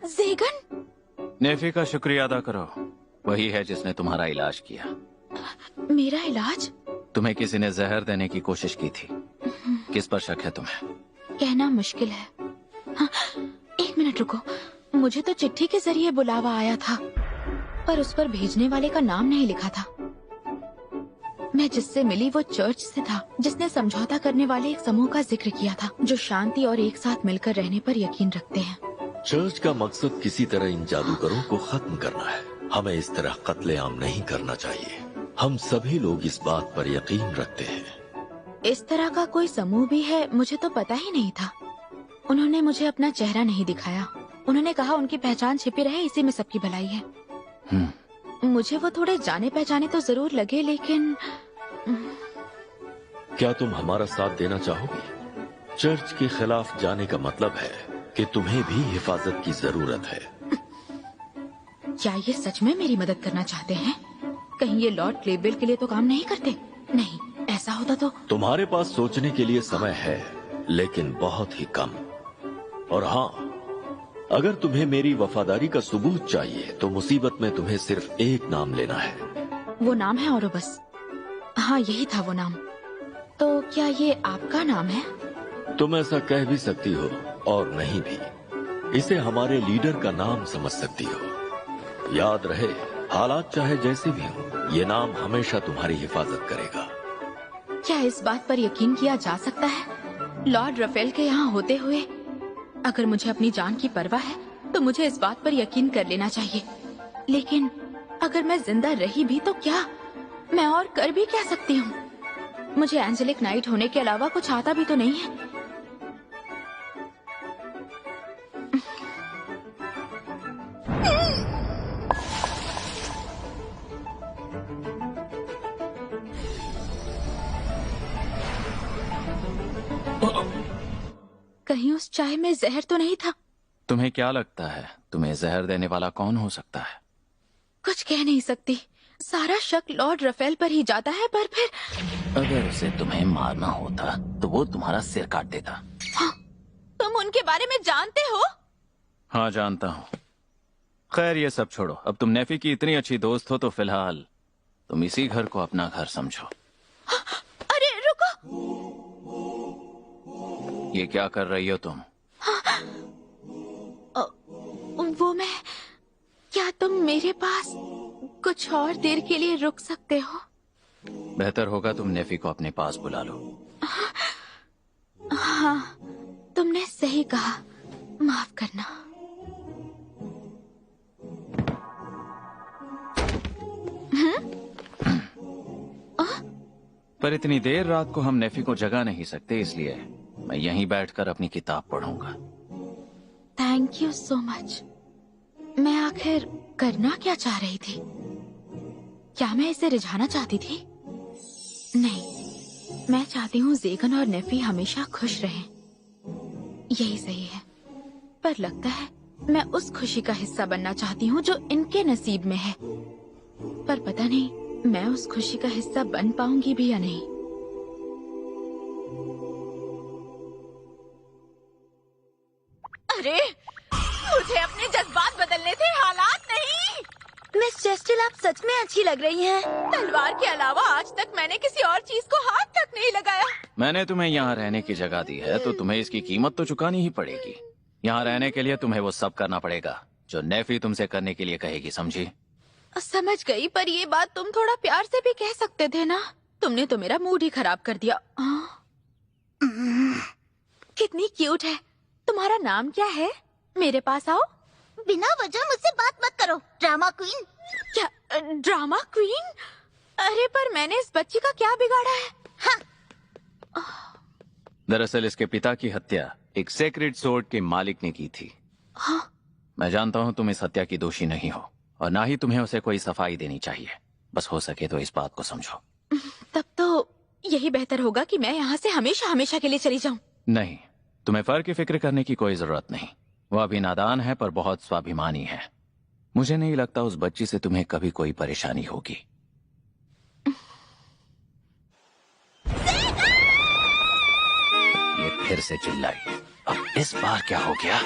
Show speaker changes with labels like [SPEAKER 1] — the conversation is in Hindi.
[SPEAKER 1] ज़ेगन,
[SPEAKER 2] नेफी का शुक्रिया अदा करो। वही है जिसने तुम्हारा इलाज किया।
[SPEAKER 1] मेरा इलाज?
[SPEAKER 2] तुम्हें किसी ने जहर देने की कोशिश की थी। किस पर शक है तुम्हें?
[SPEAKER 1] कहना मुश्किल है। हाँ, एक मिनट रुको। मुझे तो चिट्ठी के जरिए बुलावा आया था, पर उस पर भेजने वाले का नाम नहीं लिखा था। मैं जिससे मिली वो चर्च से था, जिसने समझौता करने वाले एक समूह का जिक्र किया था, जो शांति और एक साथ मिलकर रहने पर यकीन रखते हैं।
[SPEAKER 3] चर्च का मकसद किसी तरह इन जादूगरों को खत्म करना है। हमें इस तरह कत्लेआम नहीं करना चाहिए। हम सभी लोग इस बात पर यकीन रखते हैं।
[SPEAKER 1] इस तरह का कोई समूह भी है, मुझे तो पता ही नहीं था। उन्होंने मुझे अपना चेहरा नहीं दिखाया। उन्होंने कहा उनकी पहचान छिपी रहे, इसी में सबकी भलाई है। मुझे वो थोड़े जाने पहचाने तो जरूर लगे, लेकिन
[SPEAKER 3] क्या तुम हमारा साथ देना चाहोगी? चर्च के खिलाफ जाने का मतलब है कि तुम्हें भी हिफाजत की जरूरत है।
[SPEAKER 1] क्या ये सच में मेरी मदद करना चाहते हैं? कहीं ये लॉर्ड क्लेबवेल के लिए तो काम नहीं करते? नहीं, ऐसा होता तो।
[SPEAKER 3] तुम्हारे पास सोचने के लिए समय है, लेकिन बहुत ही कम। और हाँ, अगर तुम्हें मेरी वफादारी का सबूत चाहिए तो मुसीबत में तुम्हें सिर्फ एक नाम लेना है।
[SPEAKER 1] वो नाम है ओरोबस। हाँ, यही था वो नाम। तो क्या ये आपका नाम है?
[SPEAKER 3] तुम ऐसा कह भी सकती हो और नहीं भी। इसे हमारे लीडर का नाम समझ सकती हो। याद रहे, हालात चाहे जैसे भी हो, ये नाम हमेशा तुम्हारी हिफाजत करेगा।
[SPEAKER 1] क्या इस बात पर यकीन किया जा सकता है, लॉर्ड रफेल के यहाँ होते हुए अगर मुझे अपनी जान की परवाह है तो मुझे इस बात पर यकीन कर लेना चाहिए। लेकिन अगर मैं जिंदा रही भी तो क्या, मैं और कर भी क्या सकती हूँ? मुझे एंजेलिक नाइट होने के अलावा कुछ आता भी तो नहीं है। कहीं उस चाय में जहर तो नहीं था?
[SPEAKER 2] तुम्हें क्या लगता है तुम्हें जहर देने वाला कौन हो सकता है?
[SPEAKER 1] कुछ कह नहीं सकती। सारा शक लॉर्ड रफेल पर ही जाता है, पर फिर
[SPEAKER 2] अगर उसे तुम्हें मारना होता तो वो तुम्हारा सिर काट देता।
[SPEAKER 1] हाँ, तुम उनके बारे में जानते हो?
[SPEAKER 2] हाँ, जानता हूँ। खैर, ये सब छोड़ो। अब तुम नेफी की इतनी अच्छी दोस्त हो तो फिलहाल तुम इसी घर को अपना घर समझो।
[SPEAKER 1] अरे रुको!
[SPEAKER 2] ये क्या कर रही हो तुम?
[SPEAKER 1] वो मैं, क्या तुम मेरे पास कुछ और देर के लिए रुक सकते हो?
[SPEAKER 2] बेहतर होगा तुम नेफी को अपने पास बुला लो।
[SPEAKER 1] हाँ, तुमने सही कहा। माफ करना।
[SPEAKER 2] पर इतनी देर रात को हम नेफी को जगा नहीं सकते, इसलिए मैं यहीं बैठकर अपनी किताब पढ़ूंगा।
[SPEAKER 1] Thank you so much. मैं आखिर करना क्या चाह रही थी? क्या मैं इसे रिझाना चाहती थी? नहीं, मैं चाहती हूँ ज़ेगन और नेफी हमेशा खुश रहें। यही सही है। पर लगता है मैं उस खुशी का हिस्सा बनना चाहती हूँ जो इनके नसीब में है। पर पता नहीं मैं उस खुशी का हिस्सा बन पाऊंगी भी या नहीं। अरे, मुझे अपने जज्बात बदलने थे, हालात नहीं।
[SPEAKER 4] मिस चेस्टिल, आप सच में अच्छी लग रही हैं।
[SPEAKER 1] तलवार के अलावा आज तक मैंने किसी और चीज को हाथ तक नहीं लगाया।
[SPEAKER 2] मैंने तुम्हें यहाँ रहने की जगह दी है तो तुम्हें इसकी कीमत तो चुकानी ही पड़ेगी। यहाँ रहने के लिए तुम्हें वो सब करना पड़ेगा जो नेफी तुमसे करने के लिए कहेगी, समझी?
[SPEAKER 1] समझ गई, पर ये बात तुम थोड़ा प्यार से भी कह सकते थे ना। तुमने तो मेरा मूड ही खराब कर दिया। कितनी क्यूट है। तुम्हारा नाम क्या है? मेरे पास आओ।
[SPEAKER 4] बिना वजह मुझसे बात मत करो, ड्रामा क्वीन।
[SPEAKER 1] क्या ड्रामा क्वीन? अरे पर मैंने इस बच्ची का क्या बिगाड़ा है?
[SPEAKER 4] हाँ।
[SPEAKER 2] दरअसल इसके पिता की हत्या एक सेक्रेड सोर्ड के मालिक ने की थी।
[SPEAKER 1] हाँ?
[SPEAKER 2] मैं जानता हूँ तुम इस हत्या की दोषी नहीं हो और ना ही तुम्हें उसे कोई सफाई देनी चाहिए। बस हो सके तो इस बात को समझो।
[SPEAKER 1] तब तो यही बेहतर होगा कि मैं यहाँ से हमेशा हमेशा के लिए चली जाऊँ।
[SPEAKER 2] नहीं, तुम्हें फर्क की फिक्र करने की कोई जरूरत नहीं। वो अभी नादान है पर बहुत स्वाभिमानी है। मुझे नहीं लगता उस बच्ची से तुम्हें कभी कोई परेशानी होगी। ये फिर से चिल्लाई। अब इस बार क्या हो गया?